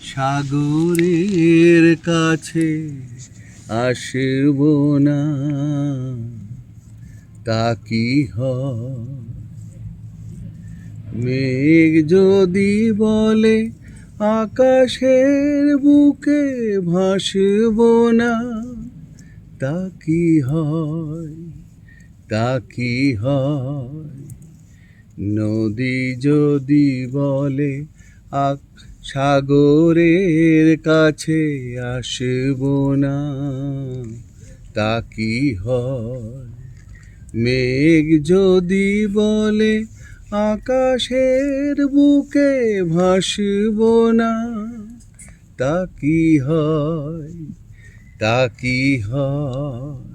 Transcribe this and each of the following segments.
সাগরের কাছে আসব না, তা কি হয়? মেঘ যদি বলে আকাশের বুকে ভাসব না, তা কি হয়? তা কি হয়? নদী যদি বলে সাগরের কাছে আসব না, তা কি হয়? মেঘ যদি বলে আকাশের বুকে ভাসব না, তা কি হয়? তা কি হয়?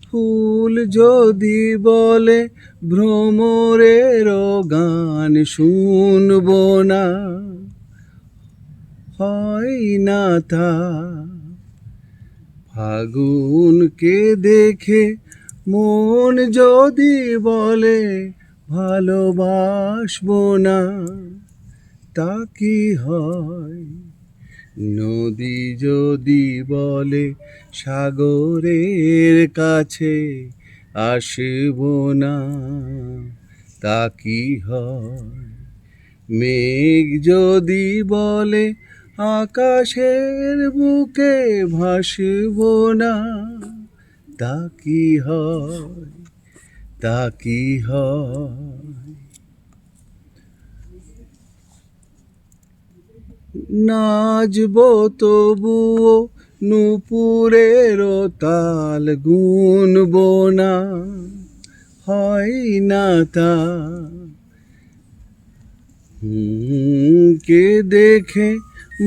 ফুল যদি বলে ভ্রমরের গান শুনব না, হয় না তা। ফাগুনকে দেখে মন যদি বলে ভালোবাসব না, তা কি হয়? নদী যদি বলে সাগরের কাছে আসব না, তা কি হয়? মেঘ যদি বলে আকাশের বুকে ভাসব না, তা কি হয়? তা কি হয়? নাচব তবুও নূপুরের তাল গুনব না, হয় না তা। কে দেখে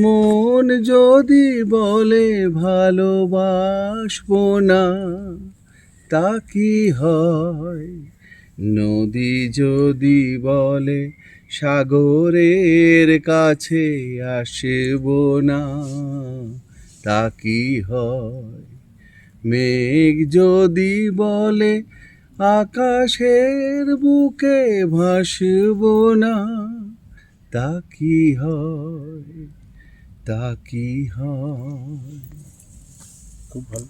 মন যদি বলে ভালোবাসব না, তা কি হয়? নদী যদি বলে সাগরের কাছে আসব না, তা কি হয়? মেঘ যদি বলে আকাশের বুকে ভাসব না, তা কি হয়? তা কি হয়? খুব ভালো।